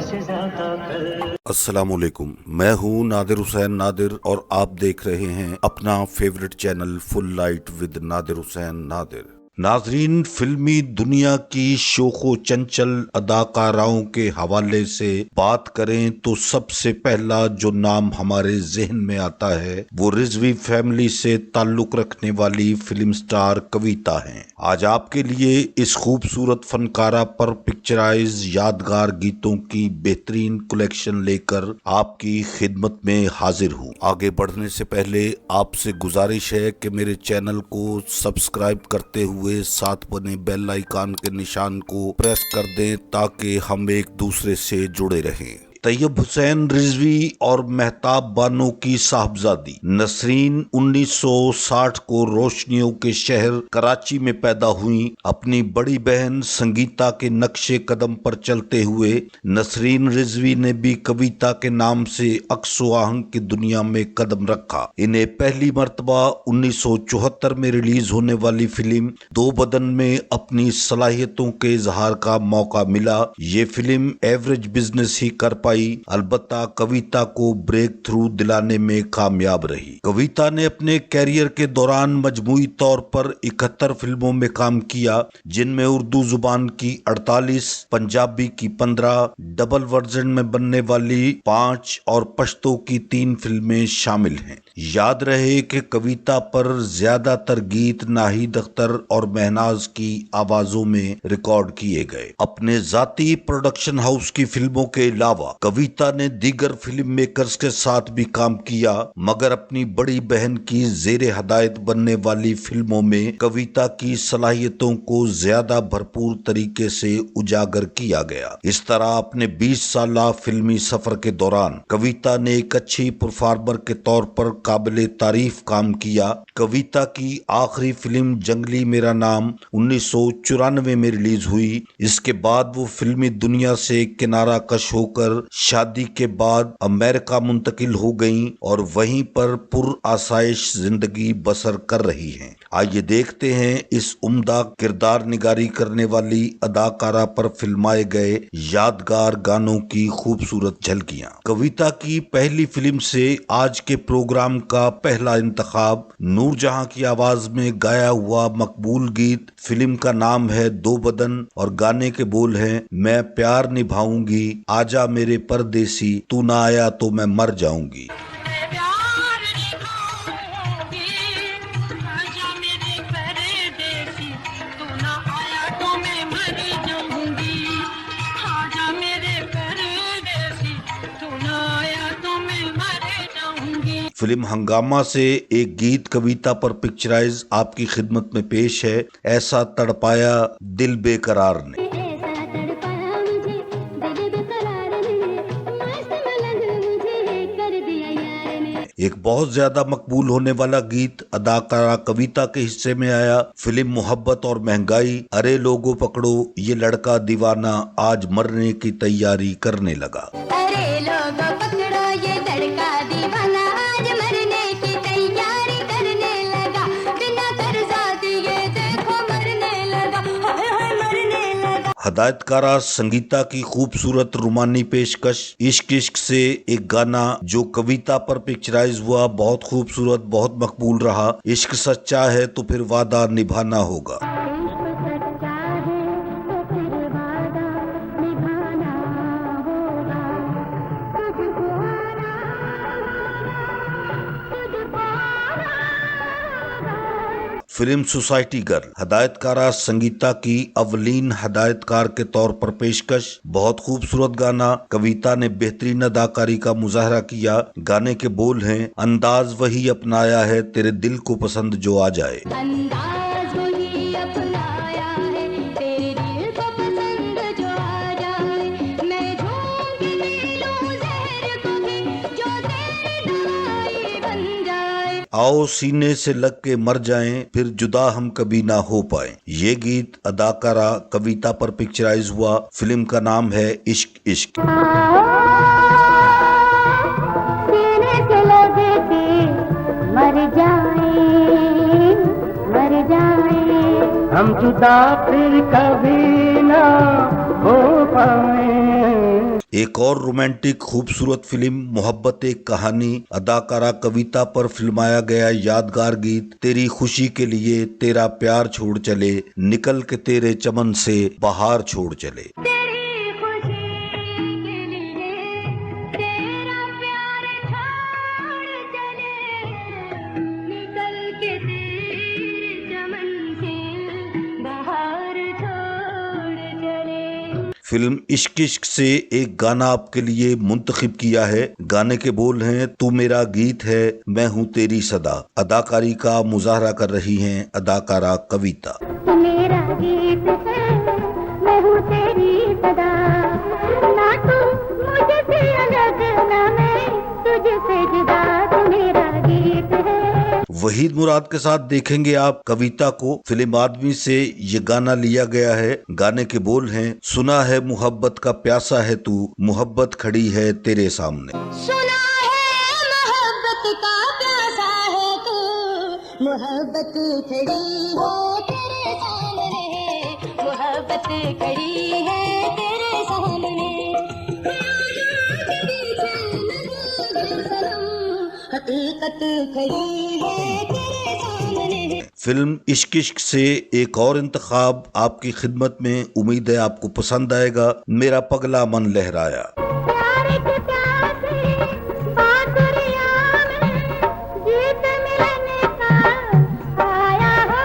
से ज्यादा कर। अस्सलामुअलैकुम, मैं हूँ नादिर हुसैन नादिर और आप देख रहे हैं अपना favourite channel full light with Nadir Hussain Nadir. नाजरीन, फिल्मी दुनिया की शोखो चंचल अदाकाराओं के हवाले से बात करें तो सबसे पहला जो नाम हमारे जहन में आता है वो रिजवी फैमिली से ताल्लुक रखने वाली फिल्म स्टार कविता हैं। आज आपके लिए इस खूबसूरत फनकारा पर पिक्चराइज यादगार गीतों की बेहतरीन कलेक्शन लेकर आपकी खिदमत में हाजिर हूँ। आगे बढ़ने से पहले आपसे गुजारिश है कि मेरे चैनल को सब्सक्राइब करते हुए साथ बने बेल आइकन के निशान को प्रेस कर दें ताकि हम एक दूसरे से जुड़े रहें। तैयब हुसैन रिजवी और मेहताब बानो की साहबजादी नसरीन 1960 को रोशनियों के शहर कराची में पैदा हुई। अपनी बड़ी बहन संगीता के नक्शे कदम पर चलते हुए नसरीन रिजवी ने भी कविता के नाम से अक्सो आहंग की दुनिया में कदम रखा। इन्हें पहली मर्तबा 1974 में रिलीज होने वाली फिल्म दो बदन में अपनी सलाहियतों के इजहार का मौका मिला। ये फिल्म एवरेज बिजनेस ही कर पाई, अलबत्ता कविता को ब्रेक थ्रू दिलाने में कामयाब रही। कविता ने अपने कैरियर के दौरान मजमूई तौर पर 71 फिल्मों में काम किया, जिनमें उर्दू जुबान की 48, पंजाबी की 15, डबल वर्जन में बनने वाली 5 और पश्तो की 3 फिल्में शामिल हैं। याद रहे कि कविता पर ज्यादातर गीत नाहिद अख्तर और महनाज की आवाजों में रिकॉर्ड किए गए। अपने जाती प्रोडक्शन हाउस की फिल्मों के अलावा कविता ने दीगर फिल्म मेकर्स के साथ भी काम किया, मगर अपनी बड़ी बहन की जेरे हदायत बनने वाली फिल्मों में कविता की सलाहियतों को ज्यादा भरपूर तरीके से उजागर किया गया। इस तरह अपने 20 साला फिल्मी सफर के दौरान कविता ने एक अच्छी परफॉर्मर के तौर पर काबिले तारीफ काम किया। कविता की आखिरी फिल्म जंगली मेरा नाम 1994 में रिलीज हुई। इसके बाद वो फिल्मी दुनिया से किनारा कश होकर शादी के बाद अमेरिका मुंतकिल हो गईं और वहीं पर पुरआसाइश जिंदगी बसर कर रही हैं। आइए देखते हैं इस उम्दा किरदार निगारी करने वाली अदाकारा पर फिल्माए गए यादगार गानों की खूबसूरत झलकियां। कविता की पहली फिल्म से आज के प्रोग्राम का पहला इंतखाब नूरजहां की आवाज में गाया हुआ मकबूल गीत। फिल्म का नाम है दो बदन और गाने के बोल हैं, मैं प्यार निभाऊंगी आजा मेरे परदेसी, तू ना आया तो मैं मर जाऊंगी। फिल्म हंगामा से एक गीत कविता पर पिक्चराइज आपकी खिदमत में पेश है, ऐसा तड़पाया दिल बेकरार ने। एक बहुत ज्यादा मकबूल होने वाला गीत अदाकारा कविता के हिस्से में आया। फिल्म मोहब्बत और महंगाई, अरे लोगों पकड़ो ये लड़का दीवाना आज मरने की तैयारी करने लगा। अरे लोगों पकड़ो ये लड़का दीवाना आज मरने की तैयारी करने लगा, बिना कर्जा दिए देखो मरने लगा, हाय हाय मरने लगा। हदायतकारा संगीता की खूबसूरत रुमानी पेशकश इश्क इश्क से एक गाना जो कविता पर पिक्चराइज हुआ, बहुत खूबसूरत, बहुत मकबूल रहा। इश्क सच्चा है तो फिर वादा निभाना होगा। फिल्म सोसाइटी गर्ल हदायतकारा संगीता की अवलीन हदायतकार के तौर पर पेशकश, बहुत खूबसूरत गाना। कविता ने बेहतरीन अदाकारी का मुजाहरा किया। गाने के बोल हैं, अंदाज वही अपनाया है तेरे दिल को पसंद जो आ जाए। अंदाज वही अपनाया है तेरे दिल को पसंद जो आ जाए, मैं झूम के पी लूं जहर को भी जो तेरी दवाई बन जाए। आओ सीने से लग के मर जाएं फिर जुदा हम कभी ना हो पाए। ये गीत अदाकारा कविता पर पिक्चराइज हुआ। फिल्म का नाम है इश्क इश्क। सीने से लग के मर जाए हम जुदा फिर कभी ना हो पाए। एक और रोमांटिक खूबसूरत फिल्म मोहब्बत एक कहानी, अदाकारा कविता पर फिल्माया गया यादगार गीत तेरी खुशी के लिए तेरा प्यार छोड़ चले, निकल के तेरे चमन से बाहर छोड़ चले। तेरी खुशी के लिए तेरा प्यार छोड़ चले, निकल के तेरे चमन से बाहर छोड़ चले। फिल्म इश्क इश्क से एक गाना आपके लिए मुंतखब किया है। गाने के बोल हैं तू मेरा गीत है मैं हूँ तेरी सदा। अदाकारी का मुजाहरा कर रही हैं अदाकारा कविता। तू मेरा गीत है मैं हूँ तेरी सदा, ना तू मुझसे अलग ना मैं तुझसे जुदा। तू मेरा गीत है। वहीद मुराद के साथ देखेंगे आप कविता को। फिल्म आदमी से ये गाना लिया गया है। गाने के बोल हैं सुना है मोहब्बत का प्यासा है तू, मोहब्बत खड़ी है तेरे सामने। सुना है मोहब्बत का प्यासा है तू, मोहब्बत खड़ी है तेरे सामने, मोहब्बत खड़ी है तेरे सामने। हकीकत खड़ी है तेरे सामने। फिल्म इश्क इश्क से एक और इंतखाब आपकी खिदमत में, उम्मीद है आपको पसंद आएगा। मेरा पगला मन लहराया। प्यार के प्यासे बादरिया में गीत मिलने का आया हो,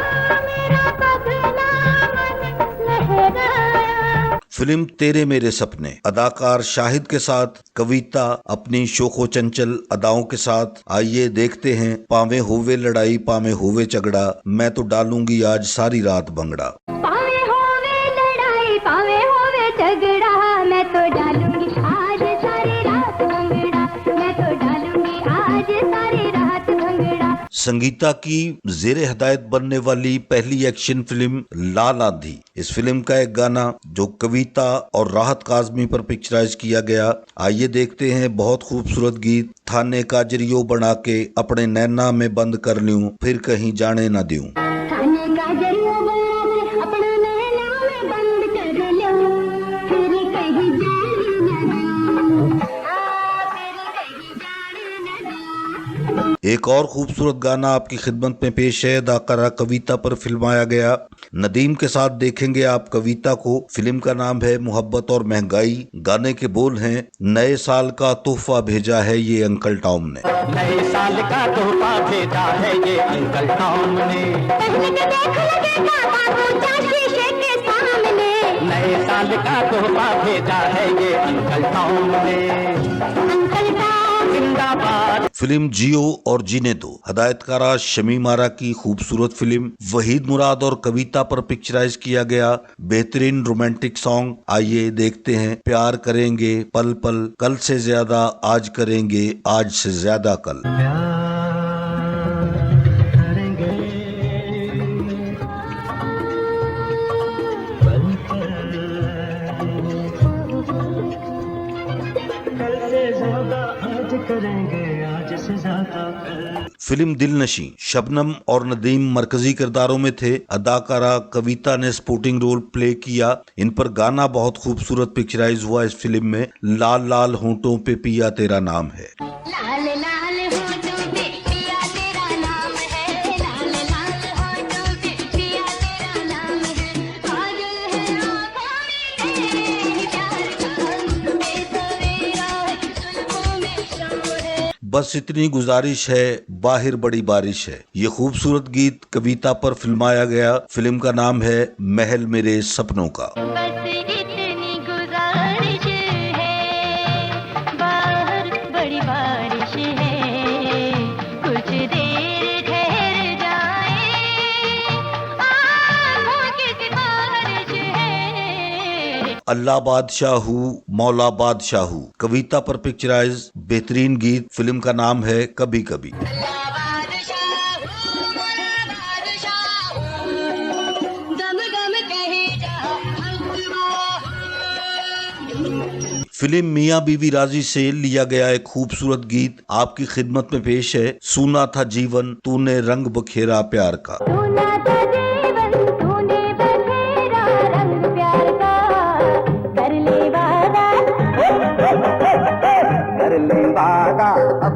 मेरा पगला मन लहराया। फिल्म तेरे मेरे सपने, अदाकार शाहिद के साथ कविता अपनी शोखो चंचल अदाओं के साथ। आइए देखते हैं पावे होवे लड़ाई पावे होवे झगड़ा, मैं तो डालूंगी आज सारी रात भंगड़ा। पावे होवे लड़ाई पावे होवे झगड़ा, मैं तो डालूंगी आज सारी रात भंगड़ा, मैं तो डालूंगी आज सारी रात भंगड़ा। संगीता की जेरे हिदायत बनने वाली पहली एक्शन फिल्म लाल आंधी। इस फिल्म का एक गाना जो कविता और राहत काजमी पर पिक्चराइज किया गया। आइए देखते हैं बहुत खूबसूरत गीत। थाने का जरियो बना के अपने नैना में बंद कर लूं, फिर कहीं जाने न दूं। थाने का जरिया बना के अपना नैना में बंद कर लो, फिर कहीं जाने न दूं, फिर कहीं जाने न दूं। एक और खूबसूरत गाना आपकी खिदमत में पेश है। अदाकारा कविता पर फिल्माया गया। नदीम के साथ देखेंगे आप कविता को। फिल्म का नाम है मोहब्बत और महंगाई। गाने के बोल हैं नए साल का तोहफा भेजा है ये अंकल टॉम ने। नए साल का तोहफा भेजा है ये अंकल टॉम ने, पहले के देख लगेगा बाबू जा शीशे के सामने। नए साल का तोहफा भेजा है ये अंकल टॉम ने, अंकल टॉम जिंदाबाद। फिल्म जियो और जीने दो, हदायतकारा शमीम आरा की खूबसूरत फिल्म। वहीद मुराद और कविता पर पिक्चराइज किया गया बेहतरीन रोमांटिक सॉन्ग। आइए देखते हैं प्यार करेंगे पल पल, कल से ज्यादा आज करेंगे, आज से ज्यादा कल। करेंगे पल पल, कल से ज्यादा आज करेंगे, आज से ज्यादा कल। फिल्म दिलनशी, शबनम और नदीम मरकजी किरदारों में थे। अदाकारा कविता ने सपोर्टिंग रोल प्ले किया। इन पर गाना बहुत खूबसूरत पिक्चराइज हुआ इस फिल्म में। लाल लाल होंठों पे पिया तेरा नाम है। लाल लाल होठों पे पिया तेरा नाम है, लाल लाल होठों पे पिया तेरा नाम है। काजल है आँखों में प्यार का बेसवेरा है, जुल्फों में शाम है। बस इतनी गुजारिश है बाहर बड़ी बारिश है। ये खूबसूरत गीत कविता पर फिल्माया गया। फिल्म का नाम है महल मेरे सपनों का। बस इतनी गुजारिश है बाहर बड़ी बारिश है, कुछ देर ठहर जाए आँखों की सिफारिश है। अल्लाह बादशाहू मौला बादशाहू, कविता पर पिक्चराइज बेहतरीन गीत। फिल्म का नाम है कभी कभी। फिल्म मियाँ बीवी राजी से लिया गया एक खूबसूरत गीत आपकी खिदमत में पेश है। सूना था जीवन तूने रंग बखेरा प्यार का। सुना था जीवन तूने बखेरा रंग प्यार का, कर ले वादा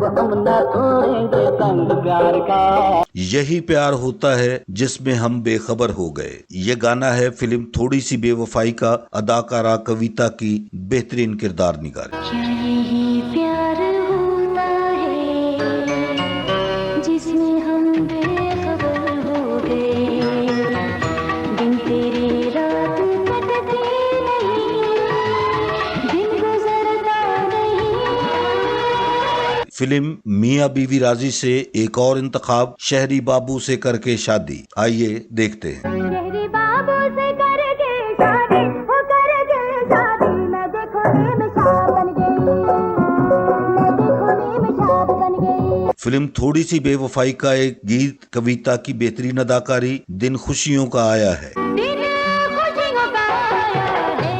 अब हम न तोड़ेंगे संग प्यार का। यही प्यार होता है जिसमें हम बेखबर हो गए। ये गाना है फिल्म थोड़ी सी बेवफाई का, अदाकारा कविता की बेहतरीन किरदार निगारी। क्या यही प्यार होता है जिसमें हम बेखबर हो गए, दिन तेरी रात कटती नहीं, दिन गुजरता नहीं। फिल्म मियां बीवी राजी से एक और इंतखाब, शहरी बाबू से करके शादी। आइए देखते हैं। शहरी बाबू से करके शादी, वो करके शादी, मैं देखो निमशाद बन गई, मैं देखो निमशाद बन गई। फिल्म थोड़ी सी बेवफाई का एक गीत, कविता की बेहतरीन अदाकारी, दिन खुशियों का आया है। दिन खुशियों का आया है,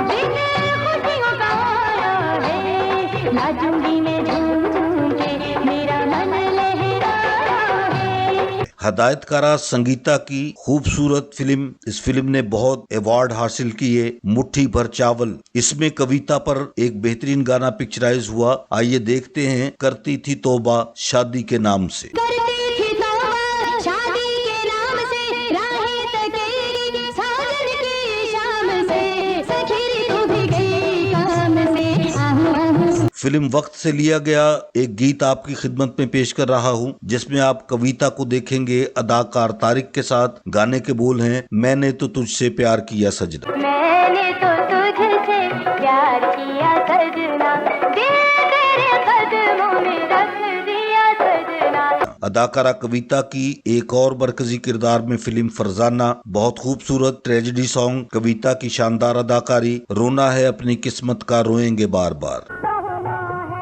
दिन खुशियों का आया है, नाचूंगी मैं झूम झूम के, मेरा मन लहराया है। हदायतकारा संगीता की खूबसूरत फिल्म। इस फिल्म ने बहुत अवार्ड हासिल किए। मुट्ठी भर चावल, इसमें कविता पर एक बेहतरीन गाना पिक्चराइज हुआ। आइए देखते हैं, करती थी तौबा शादी के नाम से। करती थी तौबा शादी के नाम से, राहें तकेरी साजन की शाम से, सखी तू भी गई काम से, आहू आहू। फिल्म वक्त से लिया गया एक गीत आपकी खिदमत में पेश कर रहा हूं, जिसमें आप कविता को देखेंगे अदाकार तारिक के साथ। गाने के बोल हैं, मैंने तो तुझसे प्यार किया सजना। मैंने तो तुझसे प्यार किया सजना, दिल तेरे कदमों में रख दिया सजना। अदाकारा कविता की एक और मरकजी किरदार में फिल्म फरजाना। बहुत खूबसूरत ट्रेजेडी सॉन्ग, कविता की शानदार अदाकारी। रोना है अपनी किस्मत का, रोएंगे बार बार। रोना है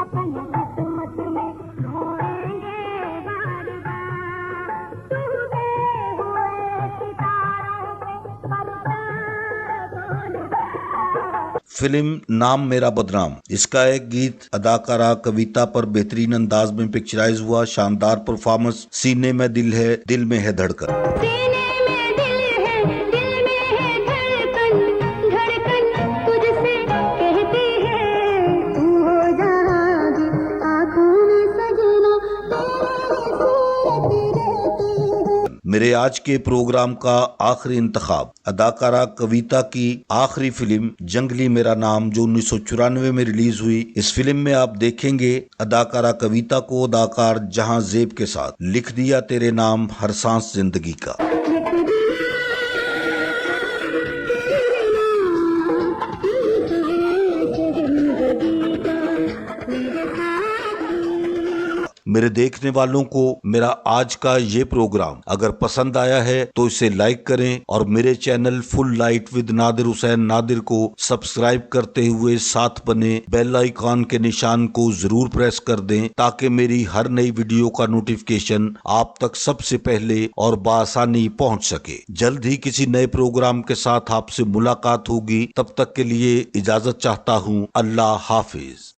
अपनी किस्मत में, रोएंगे बार बार, डूबे हुए सितारों पे बरसा कौन। फिल्म नाम मेरा बदनाम, इसका एक गीत अदाकारा कविता पर बेहतरीन अंदाज में पिक्चराइज हुआ। शानदार परफॉर्मेंस। सीने में दिल है, दिल में है धड़कन। सीने में दिल है, दिल में है धड़कन, धड़कन तुझसे कहती है, तू हो जागी आँखों में सजना, तेरी सूरत रहती है। मेरे आज के प्रोग्राम का आखिरी इंतखाब, अदाकारा कविता की आखिरी फिल्म जंगली मेरा नाम, जो 1994 में रिलीज हुई। इस फिल्म में आप देखेंगे अदाकारा कविता को अदाकार जहां जेब के साथ। लिख दिया तेरे नाम हर सांस जिंदगी का। मेरे देखने वालों को मेरा आज का ये प्रोग्राम अगर पसंद आया है तो इसे लाइक करें और मेरे channel full light with Nadir Hussain Nadir को सब्सक्राइब करते हुए साथ बने बेल आइकॉन के निशान को जरूर प्रेस कर दें, ताकि मेरी हर नई वीडियो का नोटिफिकेशन आप तक सबसे पहले और बआसानी पहुंच सके। जल्द ही किसी नए प्रोग्राम के साथ आपसे मुलाकात होगी। तब तक के लिए इजाजत चाहता हूं। अल्लाह हाफिज।